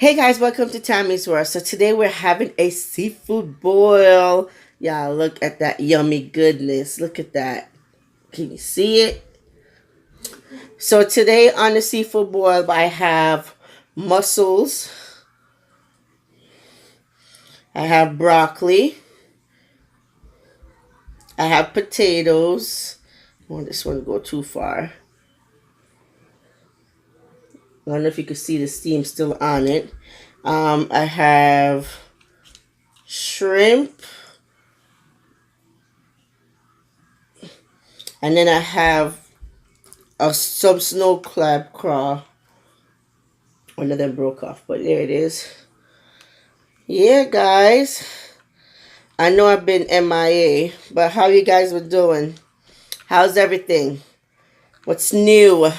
Hey guys, welcome to Tammy's World. So today we're having a seafood boil. Y'all look at that yummy goodness. Look at that. Can you see it? So today on the seafood boil I have mussels. I have broccoli. I have potatoes. I don't want this one to go too far. I don't know if you can see the steam still on it. I have shrimp. And then I have some snow crab craw. One of them broke off, but there it is. Yeah, guys. I know I've been MIA, but how you guys were doing? How's everything? What's new?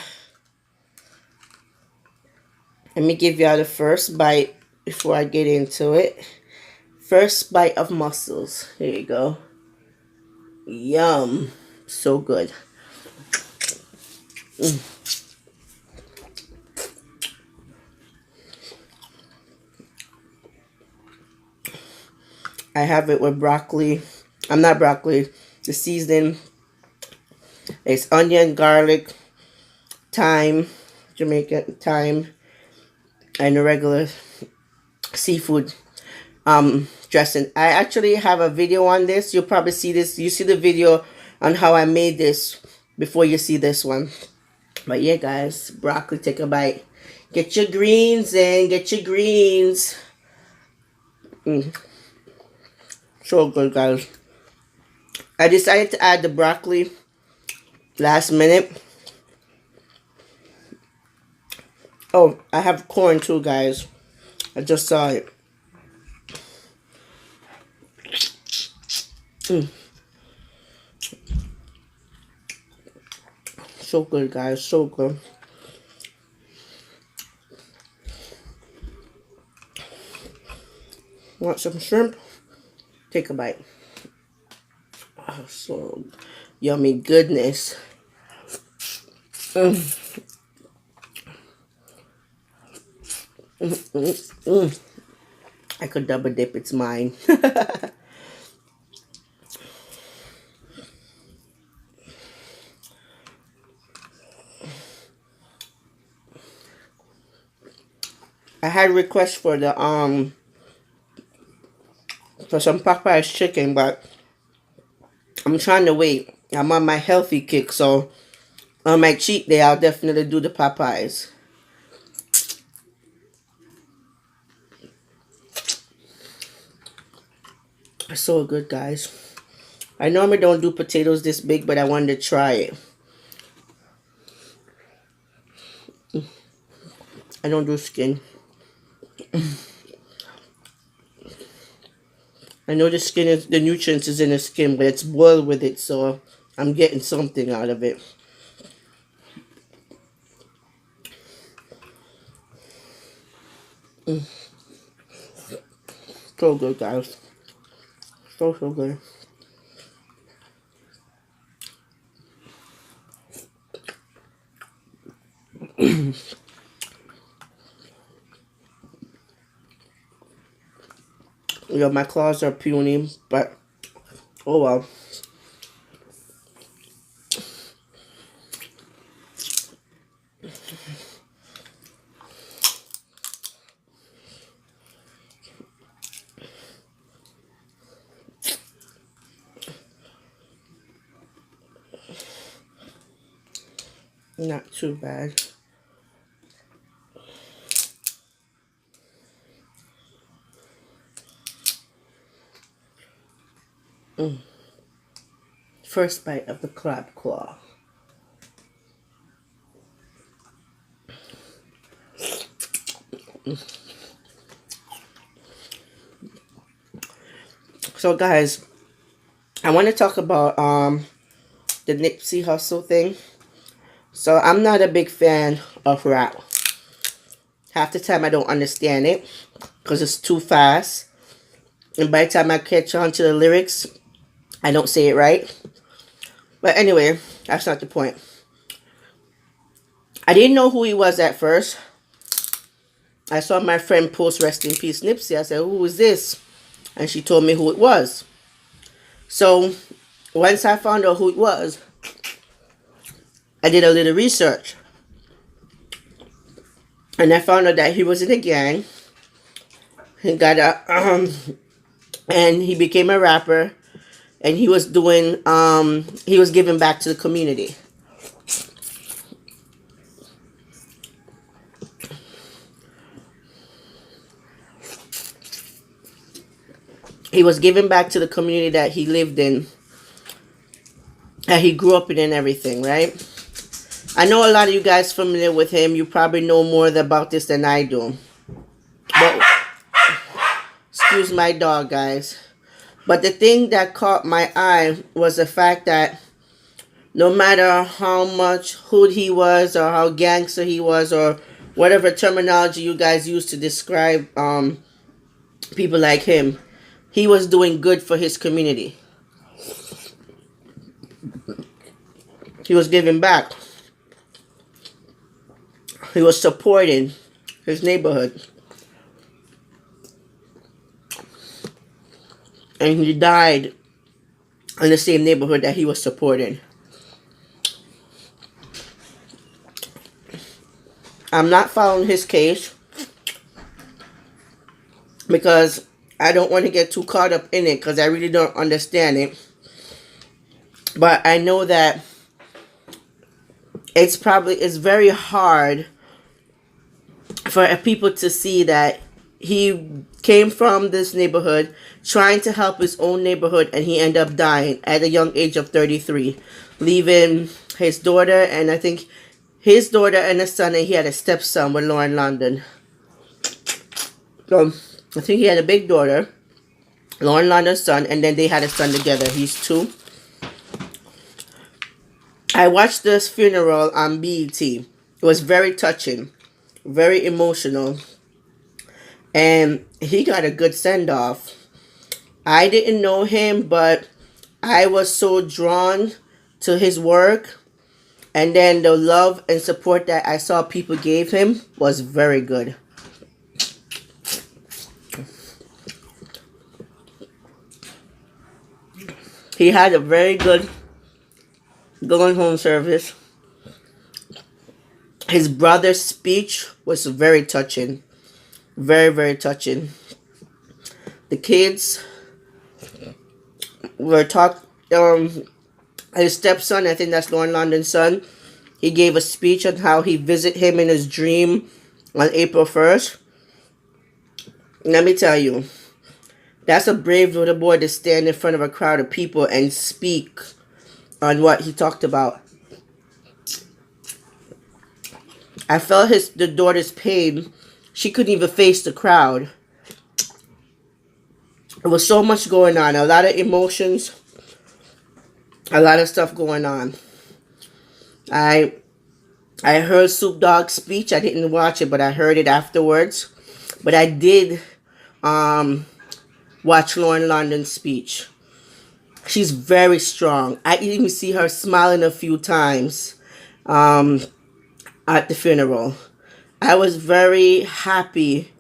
Let me give y'all the first bite before I get into it. First bite of mussels. Here you go. Yum. So good. I have it with broccoli. I'm not broccoli. The seasoning is onion, garlic, thyme, Jamaican thyme, and the regular seafood dressing. I actually have a video on this. You'll probably see this. You see the video on how I made this before you see this one. But yeah, guys, broccoli, take a bite. Get your greens in. Get your greens. So good, guys. I decided to add the broccoli last minute. Oh, I have corn too, guys. I just saw it. So good, guys. So good. Want some shrimp? Take a bite. Oh, so yummy goodness. I could double dip. It's mine. I had requests for the for some Popeye's chicken, but I'm trying to wait. I'm on my healthy kick, so on my cheat day, I'll definitely do the Popeyes. So good, guys. I normally don't do potatoes this big, but I wanted to try it. I don't do skin. I know the skin is the nutrients is in the skin, but it's boiled with it, so I'm getting something out of it. So good, guys. So good. You know, my claws are puny, but oh well. Not too bad. First bite of the crab claw. So guys, I want to talk about the Nipsey Hustle thing. So I'm not a big fan of rap. Half the time I don't understand it because it's too fast. And by the time I catch on to the lyrics, I don't say it right. But anyway, that's not the point. I didn't know who he was at first. I saw my friend post rest in peace Nipsey. I said, who is this? And she told me who it was. So once I found out who it was, I did a little research. And I found out that he was in a gang. He got and he became a rapper. And he was doing, he was giving back to the community. He was giving back to the community that he lived in, that he grew up in and everything, right? I know a lot of you guys familiar with him. You probably know more about this than I do. But, excuse my dog, guys. But the thing that caught my eye was the fact that no matter how much hood he was or how gangster he was or whatever terminology you guys use to describe people like him, he was doing good for his community. He was giving back. He was supporting his neighborhood. And he died in the same neighborhood that he was supporting. I'm not following his case because I don't want to get too caught up in it because I really don't understand it. But I know that it's very hard for people to see that he came from this neighborhood trying to help his own neighborhood, and he ended up dying at a young age of 33, leaving his daughter, and I think his daughter and a son, and he had a stepson with Lauren London. So I think he had a big daughter, Lauren London's son, and then they had a son together. He's 2. I watched this funeral on BET. It was very touching, very emotional. And he got a good send-off. I didn't know him, but I was so drawn to his work. And then the love and support that I saw people gave him was very good. He had a very good going home service. His brother's speech was very touching. Very, very touching. The kids were his stepson, I think that's Lauren London's son, he gave a speech on how he visited him in his dream on April 1st. Let me tell you, that's a brave little boy to stand in front of a crowd of people and speak on what he talked about. I felt the daughter's pain. She couldn't even face the crowd. There was so much going on. A lot of emotions. A lot of stuff going on. I heard Snoop Dogg's speech. I didn't watch it, but I heard it afterwards. But I did watch Lauren London's speech. She's very strong. I even see her smiling a few times at the funeral. I was very happy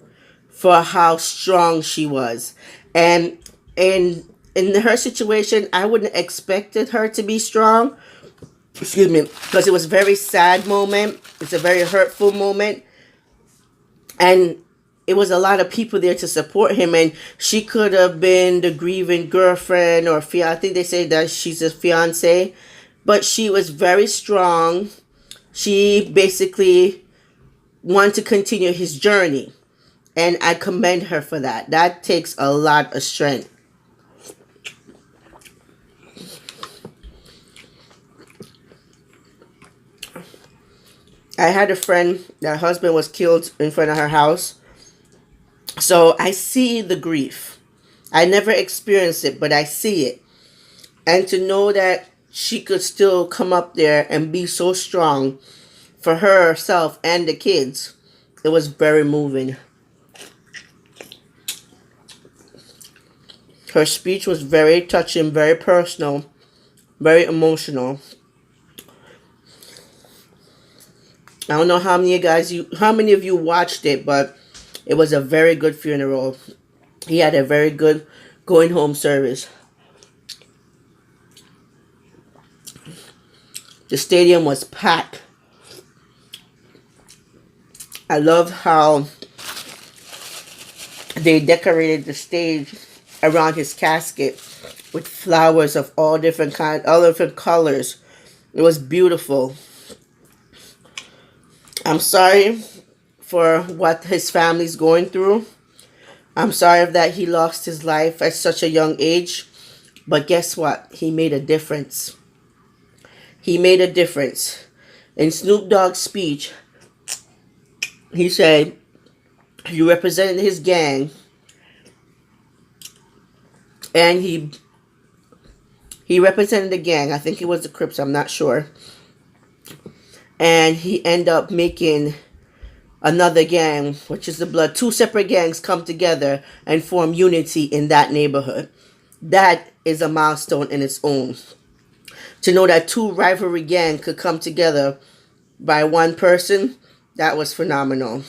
for how strong she was. And in her situation, I wouldn't have expected her to be strong. Excuse me. Because it was a very sad moment. It's a very hurtful moment. And it was a lot of people there to support him. And she could have been the grieving girlfriend or I think they say that she's a fiance. But she was very strong. She basically want to continue his journey, and I commend her for that. That takes a lot of strength. I had a friend, that husband was killed in front of her house, so I see the grief. I never experienced it, but I see it. And to know that she could still come up there and be so strong for herself and the kids, it was very moving. Her speech was very touching, very personal, very emotional. I don't know how many of you watched it, but It was a very good funeral. He had a very good going home service. The stadium was packed. I love how they decorated the stage around his casket with flowers of all different kinds, all different colors. It was beautiful. I'm sorry for what his family's going through. I'm sorry that he lost his life at such a young age. But guess what? He made a difference. He made a difference. In Snoop Dogg's speech, he said he represented his gang, and he represented the gang. I think it was the Crips, I'm not sure. And he ended up making another gang, which is the Blood. Two separate gangs come together and form unity in that neighborhood. That is a milestone in its own. To know that two rivalry gangs could come together by one person, that was phenomenal.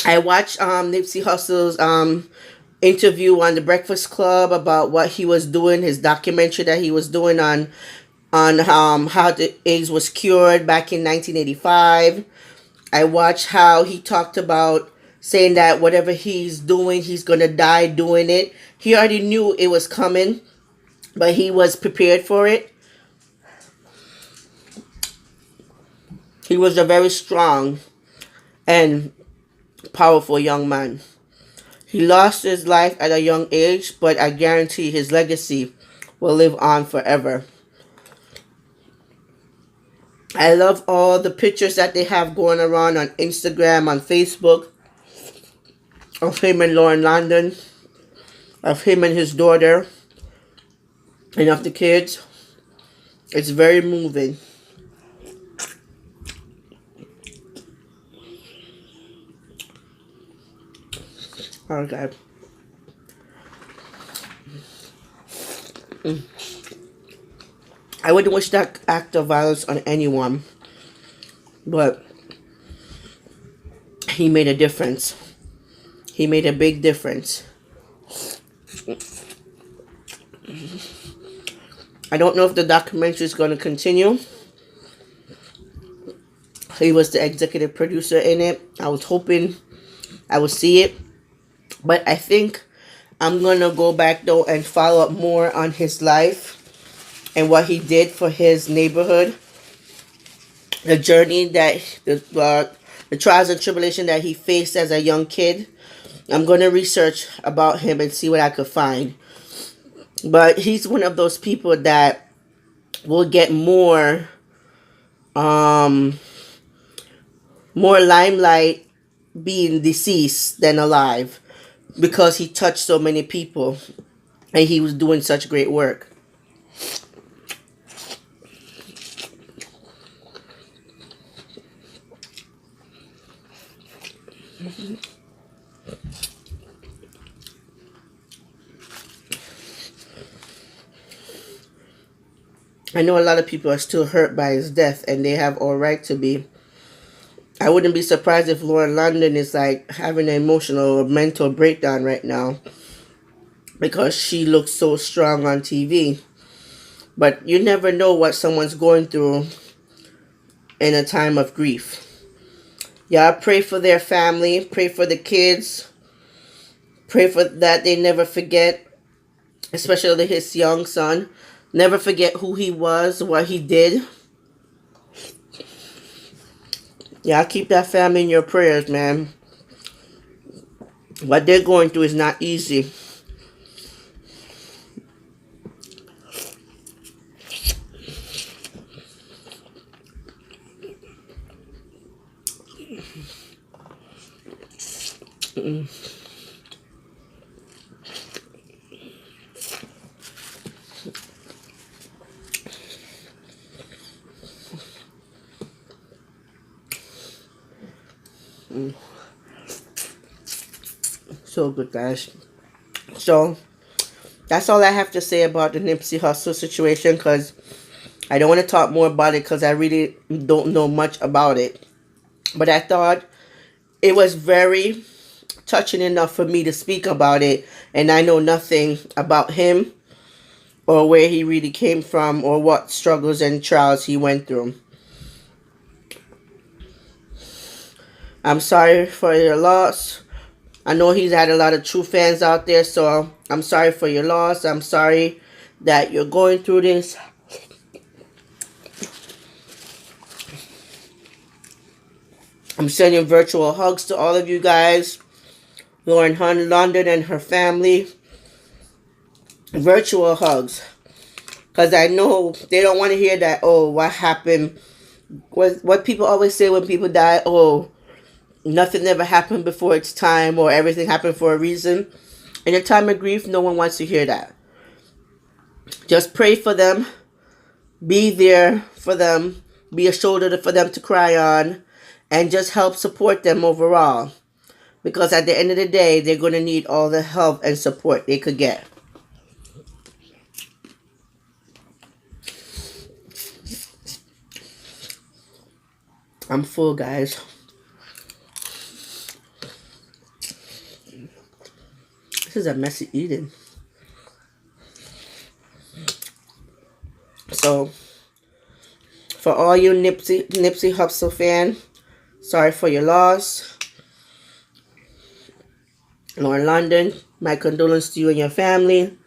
I watched Nipsey Hussle's interview on the Breakfast Club about what he was doing, his documentary that he was doing on how the AIDS was cured back in 1985. I watched how he talked about saying that whatever he's doing, he's going to die doing it. He already knew it was coming, but he was prepared for it. He was a very strong and powerful young man. He lost his life at a young age, but I guarantee his legacy will live on forever. I love all the pictures that they have going around on Instagram, on Facebook, of him and Lauren London, of him and his daughter, and of the kids. It's very moving. Oh, God. I wouldn't wish that act of violence on anyone, but he made a difference. He made a big difference. I don't know if the documentary is going to continue. He was the executive producer in it. I was hoping I would see it. But I think I'm going to go back, though, and follow up more on his life and what he did for his neighborhood. The journey that, the trials and tribulation that he faced as a young kid. I'm going to research about him and see what I could find. But he's one of those people that will get more limelight being deceased than alive, because he touched so many people and he was doing such great work. I know a lot of people are still hurt by his death, and they have all right to be. I wouldn't be surprised if Lauren London is like having an emotional or mental breakdown right now, because she looks so strong on TV. But you never know what someone's going through in a time of grief. Yeah, pray for their family, pray for the kids, pray for that they never forget, especially his young son. Never forget who he was, what he did. Yeah, keep that family in your prayers, man. What they're going through is not easy. So good, guys. So that's all I have to say about the Nipsey Hustle situation, because I don't want to talk more about it because I really don't know much about it. But I thought it was very touching enough for me to speak about it, and I know nothing about him or where he really came from or what struggles and trials he went through. I'm sorry for your loss. I know he's had a lot of true fans out there, so I'm sorry for your loss. I'm sorry that you're going through this. I'm sending virtual hugs to all of you guys. Lauren Hun London and her family. Virtual hugs. Because I know they don't want to hear that, oh, what happened? What people always say when people die, oh, nothing ever happened before its time, or everything happened for a reason. In a time of grief, no one wants to hear that. Just pray for them. Be there for them. Be a shoulder for them to cry on. And just help support them overall. Because at the end of the day, they're going to need all the help and support they could get. I'm full, guys. This is a messy eating. So, for all you Nipsey Hustle fan, sorry for your loss. Lauren London, my condolences to you and your family.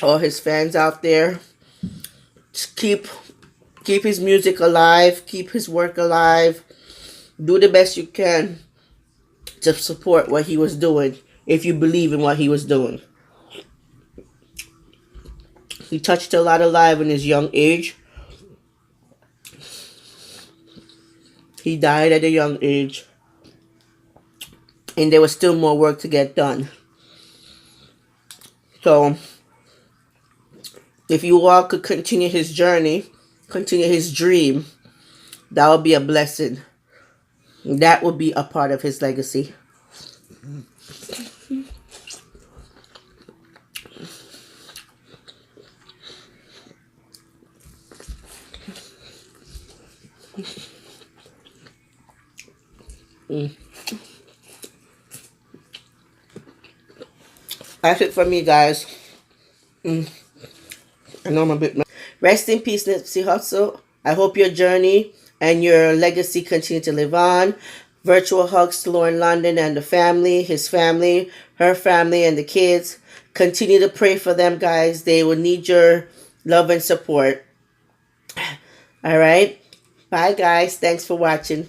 All his fans out there, just keep his music alive, keep his work alive. Do the best you can to support what he was doing, if you believe in what he was doing. He touched a lot of lives in his young age. He died at a young age. And there was still more work to get done. So, if you all could continue his journey, continue his dream, that would be a blessing. That would be a part of his legacy. That's it for me, guys. I know I'm a bit... Rest in peace, Nipsey Hustle. I hope your journey and your legacy continue to live on. Virtual hugs to Lauren London and the family, his family, her family, and the kids. Continue to pray for them, guys. They will need your love and support. All right? Bye, guys. Thanks for watching.